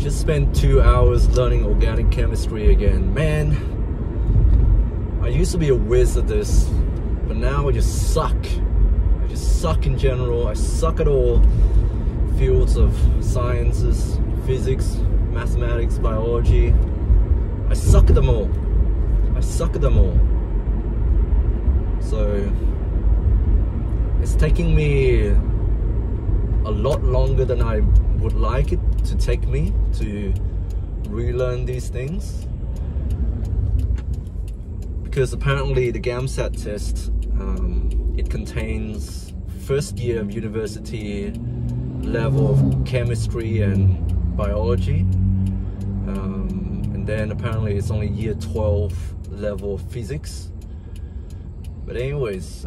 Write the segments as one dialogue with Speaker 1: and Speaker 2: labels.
Speaker 1: Just spent 2 hours learning organic chemistry again. Man, I used to be a whiz at this, but now I just suck. I just suck in general. I suck at all fields of sciences, physics, mathematics, biology. I suck at them all. I suck at them all. So it's taking me a lot longer than I would like it to take me to relearn these things, because apparently the GAMSAT test, it contains first year of university level of chemistry and biology, and then apparently it's only year 12 level of physics. But anyways,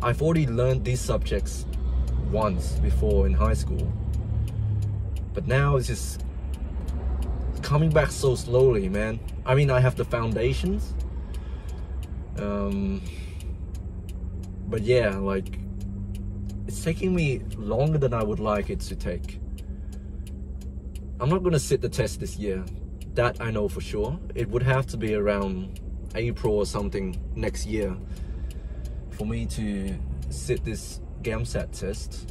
Speaker 1: I've already learned these subjects once before in high school, but now it's just coming back so slowly, man. I mean, I have the foundations, but yeah, like, it's taking me longer than I would like it to take. I'm not gonna sit the test this year, that I know for sure. It would have to be around April or something next year for me to sit this GAMSAT test.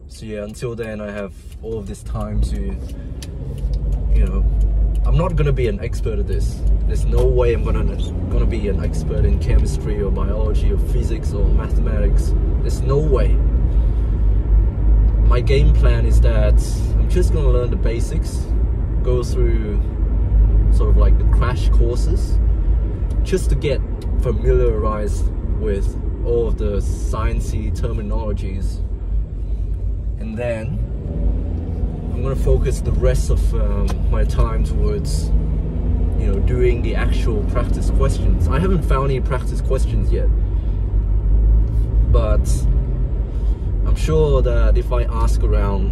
Speaker 1: So yeah, until then I have all of this time to, you know, I'm not gonna be an expert at this. There's no way I'm gonna be an expert in chemistry or biology or physics or mathematics. There's no way. My game plan is that I'm just gonna learn the basics, go through sort of like the crash courses, just to get familiarized with all of the sciencey terminologies, and then I'm gonna focus the rest of my time towards, you know, doing the actual practice questions. I haven't found any practice questions yet, but I'm sure that if I ask around,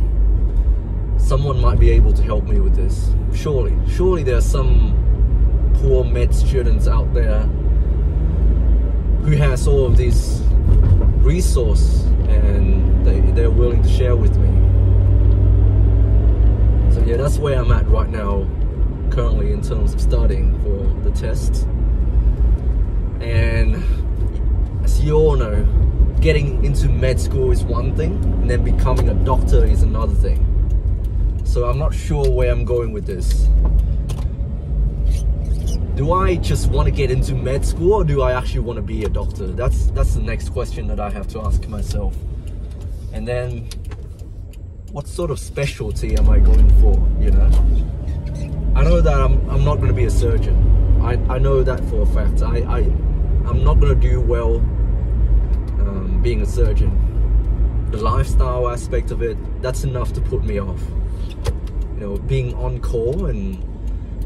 Speaker 1: someone might be able to help me with this. Surely there are some poor med students out there who has all of these resources and they're willing to share with me. So yeah, that's where I'm at right now, currently, in terms of studying for the test. And as you all know, getting into med school is one thing, and then becoming a doctor is another thing. So I'm not sure where I'm going with this. Do I just want to get into med school, or do I actually want to be a doctor? That's the next question that I have to ask myself. And then, what sort of specialty am I going for, you know? I know that I'm not going to be a surgeon. I know that for a fact. I'm not going to do well being a surgeon. The lifestyle aspect of it, that's enough to put me off. You know, being on call and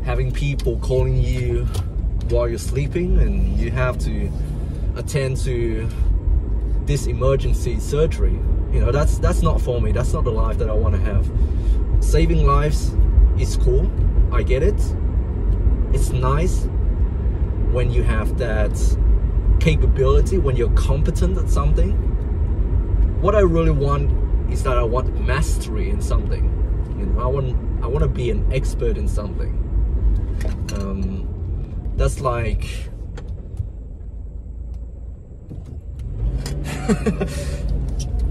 Speaker 1: having people calling you while you're sleeping, and you have to attend to this emergency surgery. You know, that's not for me. That's not the life that I want to have. Saving lives is cool. I get it. It's nice when you have that capability, when you're competent at something. What I really want is that I want mastery in something. You know, I want to be an expert in something. That's like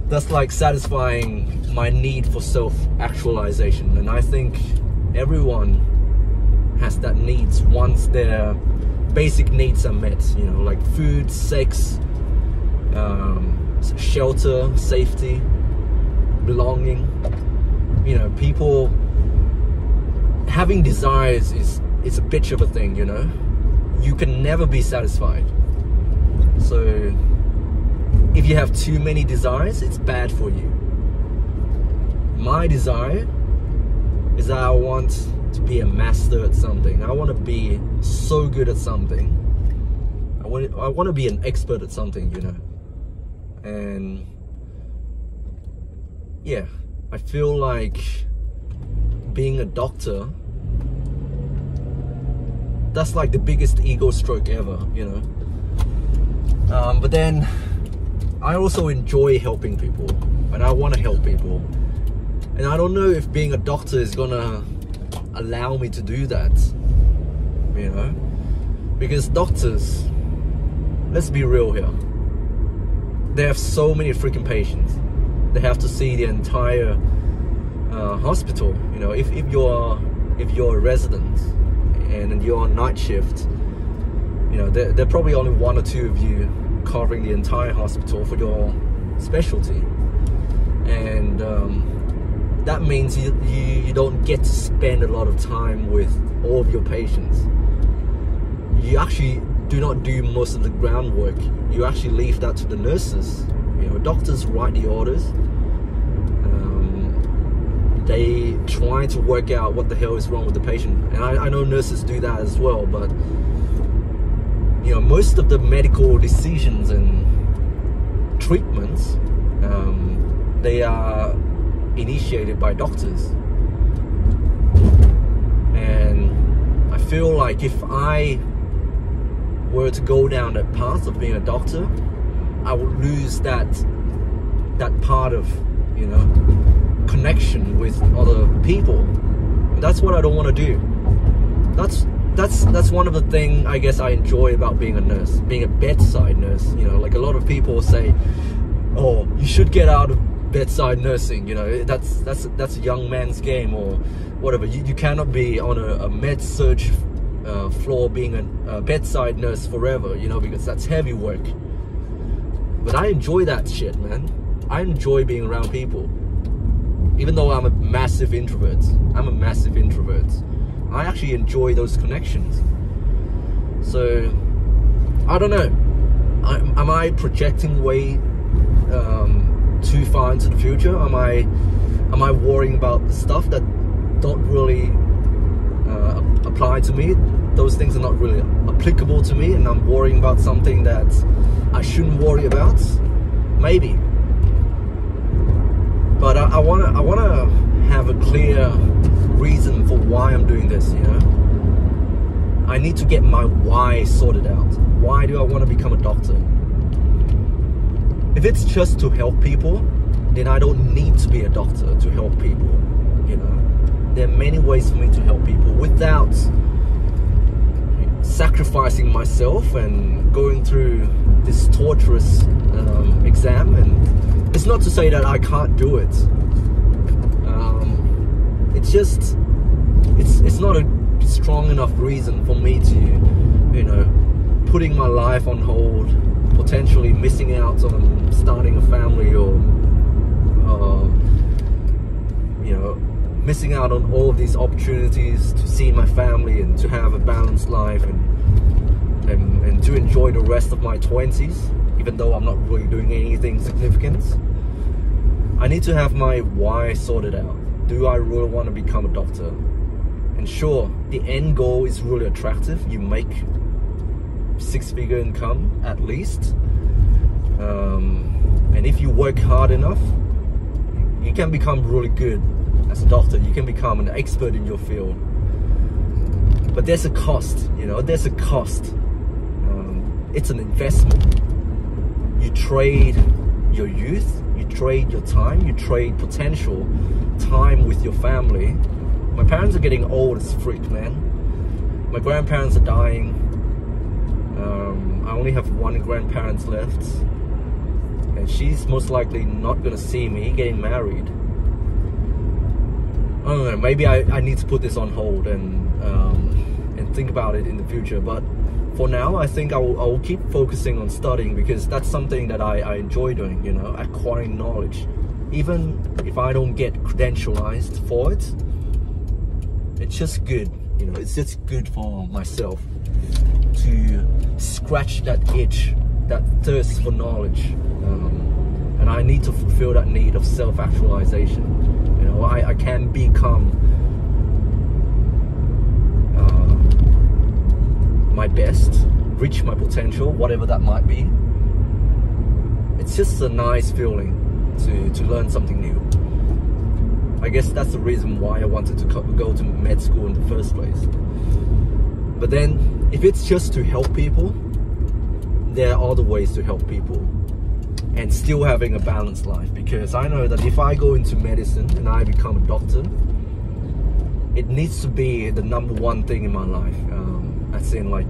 Speaker 1: that's like satisfying my need for self-actualization, and I think everyone has that needs once their basic needs are met. You know, like food, sex, shelter, safety, belonging. You know, people having desires is a bitch of a thing, you know. You can never be satisfied. So if you have too many desires, it's bad for you. My desire is that I want to be a master at something. I want to be so good at something. I want to be an expert at something, you know. And yeah, I feel like being a doctor, that's like the biggest ego stroke ever, you know. But then I also enjoy helping people, and I want to help people. And I don't know if being a doctor is gonna allow me to do that, you know? Because doctors, let's be real here, they have so many freaking patients. They have to see the entire hospital. You know, if you're a resident and you're on night shift, you know, there are probably only 1 or 2 of you covering the entire hospital for your specialty, and that means you don't get to spend a lot of time with all of your patients. You actually do not do most of the groundwork. You actually leave that to the nurses. You know, doctors write the orders. They try to work out what the hell is wrong with the patient, and I know nurses do that as well, but you know, most of the medical decisions and treatments, they are initiated by doctors. And I feel like if I were to go down that path of being a doctor, I would lose that part of, you know, connection with other people. And that's what I don't want to do. That's one of the things I guess I enjoy about being a nurse, being a bedside nurse. You know, like a lot of people say, oh, you should get out of bedside nursing, you know, that's a young man's game or whatever. You cannot be on a med surge floor being a bedside nurse forever, you know, because that's heavy work. But I enjoy that shit, man. I enjoy being around people. Even though I'm a massive introvert, I actually enjoy those connections. So, I don't know. Am I projecting way too far into the future? Am I worrying about the stuff that don't really apply to me? Those things are not really applicable to me, and I'm worrying about something that I shouldn't worry about? Maybe. But I wanna have a clear reason for why I'm doing this, you know? I need to get my why sorted out. Why do I want to become a doctor? If it's just to help people, then I don't need to be a doctor to help people, you know? There are many ways for me to help people without sacrificing myself and going through this torturous exam. And it's not to say that I can't do it. It's just, it's not a strong enough reason for me to, you know, putting my life on hold, potentially missing out on starting a family, or you know, missing out on all of these opportunities to see my family and to have a balanced life and to enjoy the rest of my 20s, even though I'm not really doing anything significant. I need to have my why sorted out. Do I really want to become a doctor? And sure, the end goal is really attractive. You make 6-figure income at least, and if you work hard enough, you can become really good as a doctor. You can become an expert in your field. But there's a cost, you know, there's a cost. It's an investment. You trade your youth, you trade your time, you trade potential time with your family. My parents are getting old as freak, man. My grandparents are dying. I only have one grandparent left, and she's most likely not gonna see me getting married. I don't know, maybe I need to put this on hold and think about it in the future. But for now, I think I will keep focusing on studying, because that's something that I enjoy doing, you know, acquiring knowledge. Even if I don't get credentialized for it, it's just good, you know, it's just good for myself to scratch that itch, that thirst for knowledge. And I need to fulfill that need of self-actualization. You know, I can become my best, reach my potential, whatever that might be. It's just a nice feeling to learn something new. I guess that's the reason why I wanted to go to med school in the first place. But then, if it's just to help people, there are other ways to help people. and still having a balanced life, because I know that if I go into medicine and I become a doctor, it needs to be the number one thing in my life. As in, like,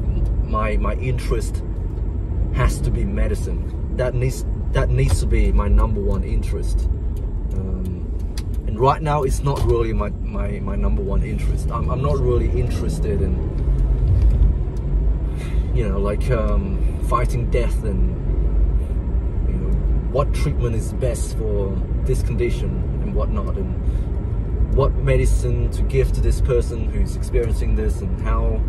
Speaker 1: my interest has to be medicine. That needs to be my number one interest. And right now it's not really my number one interest. I'm not really interested in, you know, like fighting death and, you know, what treatment is best for this condition and whatnot, and what medicine to give to this person who's experiencing this, and how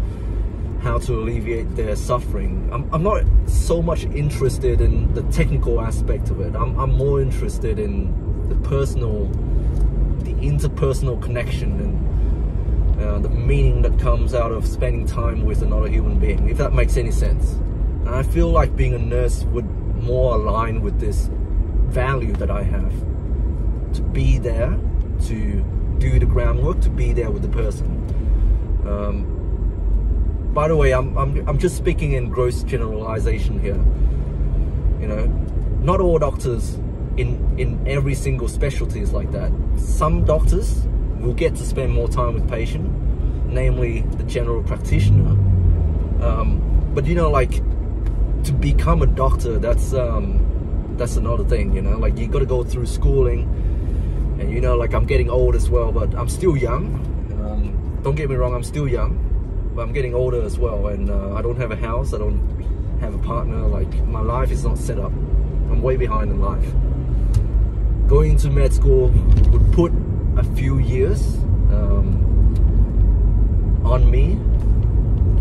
Speaker 1: to alleviate their suffering. I'm not so much interested in the technical aspect of it. I'm more interested in the interpersonal connection and the meaning that comes out of spending time with another human being, if that makes any sense. And I feel like being a nurse would more align with this value that I have, to be there, to do the groundwork, to be there with the person. By the way, I'm just speaking in gross generalization here. You know, not all doctors in every single specialty is like that. Some doctors will get to spend more time with patient, namely the general practitioner. But you know, like, to become a doctor, that's another thing. You know, like, you got to go through schooling, and you know, like, I'm getting old as well, but I'm still young. Don't get me wrong, I'm still young, but I'm getting older as well, and I don't have a house, I don't have a partner. Like, my life is not set up. I'm way behind in life. Going to med school would put a few years on me,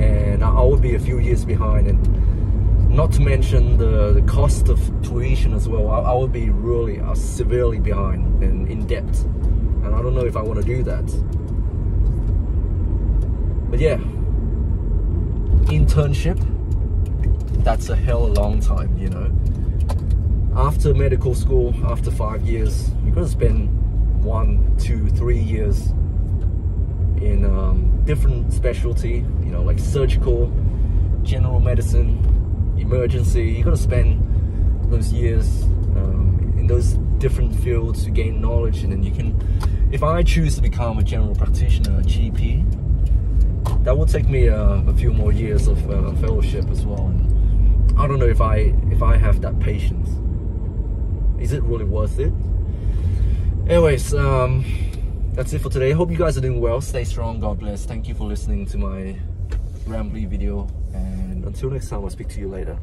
Speaker 1: and I would be a few years behind, and not to mention the cost of tuition as well. I would be really severely behind and in debt, and I don't know if I want to do that. But yeah, internship, that's a hell of a long time, you know. After medical school, after 5 years, you're gonna spend 1, 2, 3 years in different specialty, you know, like surgical, general medicine, emergency. You're gonna spend those years in those different fields to gain knowledge, and then you can, if I choose to become a general practitioner, a GP, that will take me a few more years of fellowship as well, and I don't know if I have that patience. Is it really worth it? Anyways, that's it for today. Hope you guys are doing well. Stay strong. God bless. Thank you for listening to my rambly video, and until next time, I'll speak to you later.